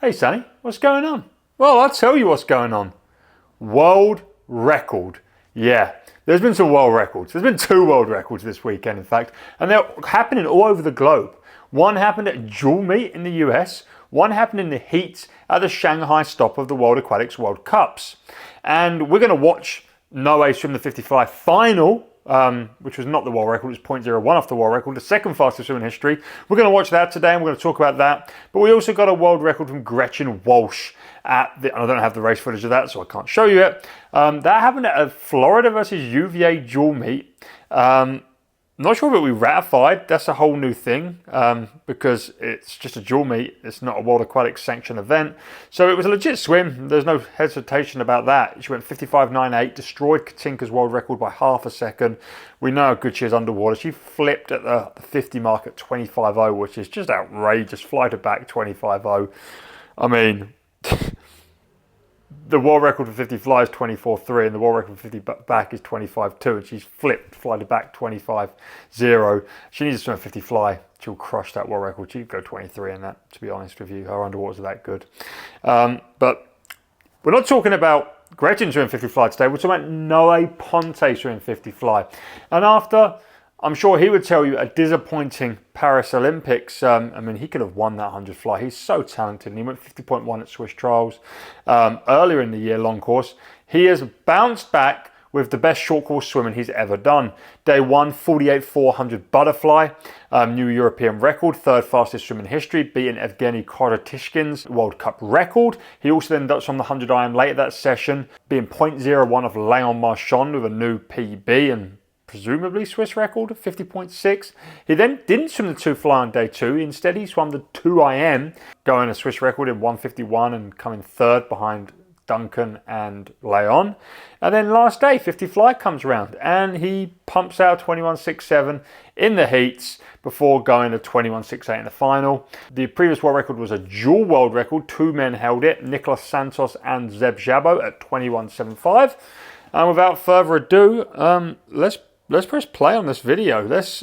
Hey Sonny, what's going on? Well, I'll tell you what's going on. World record. Yeah, there's been some world records. There's been 2 world records this weekend, in fact, and they're happening all over the globe. One happened at Dual Meet in the US, one happened in the heats at the Shanghai stop of the World Aquatics World Cups. And we're going to watch Noe swim the 50 fly final, which was not the world record, it was 0.01 off the world record, the second fastest swim in history. We're going to watch that today and we're going to talk about that. But we also got a world record from Gretchen Walsh I don't have the race footage of that, so I can't show you it. That happened at a Florida versus UVA dual meet. Not sure if it'll be ratified. That's a whole new thing because it's just a dual meet. It's not a World Aquatics sanctioned event. So it was a legit swim. There's no hesitation about that. She went 55.98, destroyed Katinka's world record by half a second. We know how good she is underwater. She flipped at the 50 mark at 25.0, which is just outrageous. Fly to back 25.0. I mean, the world record for 50 fly is 24.3 and the world record for 50 back is 25.2, and she's flipped fly to back 25.0. She needs to swim a 50 fly. She'll crush that world record. She'd go 23 in that, to be honest with you. Her underwaters are that good. But we're not talking about Gretchen swimming 50 fly today. We're talking about Noe Ponti swimming 50 fly. And after, I'm sure he would tell you, a disappointing Paris Olympics. I mean, he could have won that 100 fly. He's so talented, and he went 50.1 at Swiss Trials earlier in the year, long course. He has bounced back with the best short course swimming he's ever done. Day 1, 48.400 butterfly, new European record, 3rd fastest swim in history, beating Evgeny Korotishkin's World Cup record. He also then swam the 100 IM later that session, being 0.01 of Léon Marchand with a new PB and presumably Swiss record of 50.6. He then didn't swim the 2 fly on day 2. Instead, he swam the 2 IM, going a Swiss record in 151 and coming 3rd behind Duncan and Leon. And then last day, 50 fly comes around and he pumps out 21.67 in the heats before going to 21.68 in the final. The previous world record was a dual world record. 2 men held it, Nicolas Santos and Zeb Jabo at 21.75. And without further ado, let's press play on this video. Let's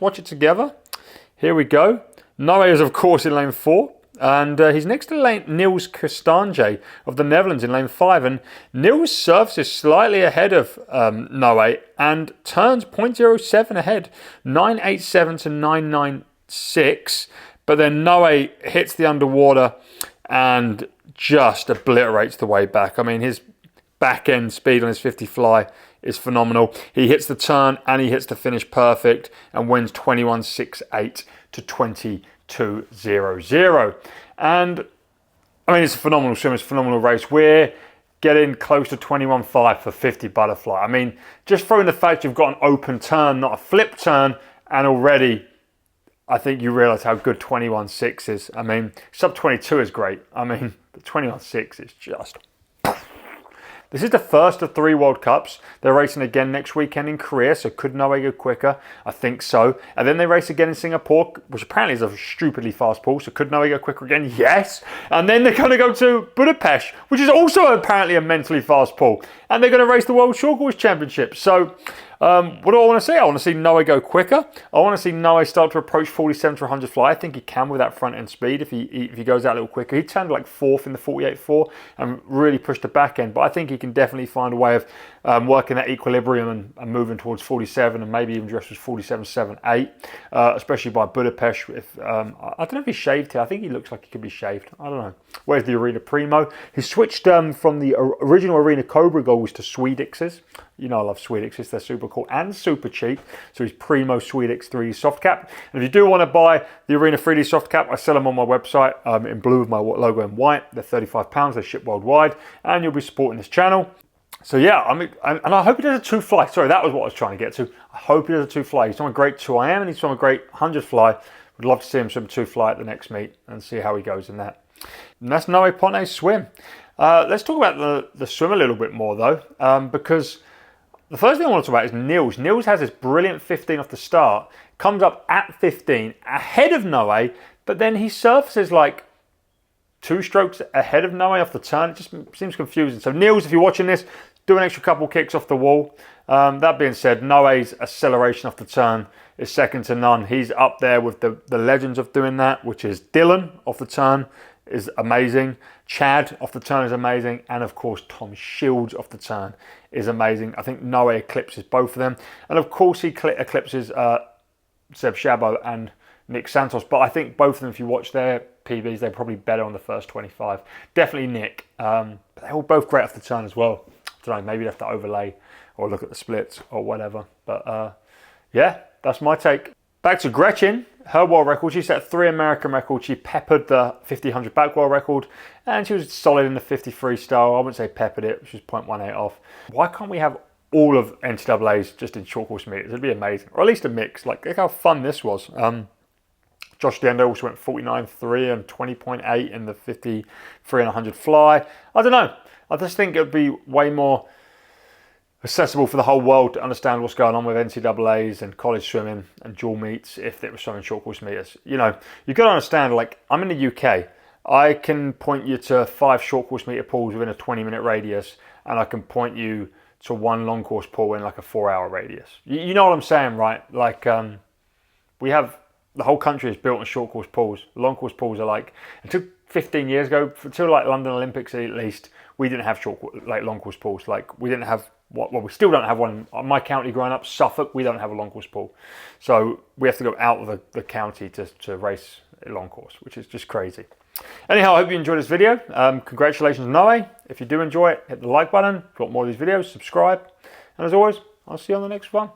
watch it together. Here we go. Noe is of course in lane 4, and he's next to Niels Kastanje of the Netherlands in lane 5. And Niels surfaces slightly ahead of Noe and turns 0.07 ahead, 9.87 to 9.96. But then Noe hits the underwater and just obliterates the way back. I mean, his back end speed on his 50 fly is phenomenal. He hits the turn and he hits the finish perfect and wins 21.68 to 22.00. And I mean, it's a phenomenal swim, it's a phenomenal race. We're getting close to 21.5 for 50 butterfly. I mean, just throwing the fact you've got an open turn, not a flip turn, and already I think you realise how good 21.6 is. I mean, sub 22 is great. I mean, but 21.6 is just... This is the first of 3 World Cups. They're racing again next weekend in Korea, so could Noe go quicker? I think so. And then they race again in Singapore, which apparently is a stupidly fast pool, so could Noe go quicker again? Yes! And then they're going to go to Budapest, which is also apparently a mentally fast pool. And they're going to race the World Short Course Championship. So, what do I want to see? I want to see Noe go quicker. I want to see Noe start to approach 47 to 100 fly. I think he can with that front end speed if he goes out a little quicker. He turned like 4th in the 48.4 and really pushed the back end. But I think he can definitely find a way of working that equilibrium and moving towards 47 and maybe even dress with 47.78, especially by Budapest. I don't know if he's shaved here. I think he looks like he could be shaved. I don't know. Where's the Arena Primo? He switched from the original Arena Cobra goals to Swedix's. You know I love Swedix's. They're super cool and super cheap. So he's Primo Swedix 3D soft cap. And if you do want to buy the Arena 3D soft cap, I sell them on my website in blue with my logo in white. They're £35. They ship worldwide. And you'll be supporting this channel. So yeah, and I hope he does a 2 fly. Sorry, that was what I was trying to get to. I hope he does a 2 fly. He's on a great 2 IM and he's on a great 100 fly. Would love to see him swim 2 fly at the next meet and see how he goes in that. And that's Noe Ponti's swim. Let's talk about the swim a little bit more though, because the first thing I want to talk about is Niels. Niels has this brilliant 15 off the start, comes up at 15 ahead of Noe, but then he surfaces like 2 strokes ahead of Noe off the turn. It just seems confusing. So Niels, if you're watching this, do an extra couple kicks off the wall. That being said, Noe's acceleration off the turn is second to none. He's up there with the legends of doing that, which is Dylan off the turn. is amazing. Chad off the turn is amazing. And of course, Tom Shields off the turn is amazing. I think Noe eclipses both of them. And of course, he eclipses Seb Shabo and Nick Santos. But I think both of them, if you watch their PBs, they're probably better on the first 25. Definitely Nick. But they're all both great off the turn as well. I don't know, maybe you'd have to overlay or look at the splits or whatever. But yeah, that's my take. Back to Gretchen, her world record. She set 3 American records. She peppered the 50-100 back world record, and she was solid in the 50 freestyle. I wouldn't say peppered it, she was 0.18 off. Why can't we have all of NCAA's just in short course meets? It'd be amazing, or at least a mix. Like, look how fun this was. Josh Dendo also went 49.3 and 20.8 in the 53 and 100 fly. I don't know. I just think it would be way more accessible for the whole world to understand what's going on with NCAAs and college swimming and dual meets if it was swimming short course meters. You know, you've got to understand, like, I'm in the UK. I can point you to 5 short course meter pools within a 20-minute radius, and I can point you to 1 long course pool in like a 4-hour radius. You know what I'm saying, right? Like, we have, the whole country is built on short course pools. Long course pools are like, it took 15 years ago, until like London Olympics at least, we didn't have long course pools. Like, we didn't have, well, we still don't have one. In my county growing up, Suffolk, we don't have a long course pool. So we have to go out of the county to race a long course, which is just crazy. Anyhow, I hope you enjoyed this video. Congratulations, Noe. If you do enjoy it, hit the like button. If you want more of these videos, subscribe. And as always, I'll see you on the next one.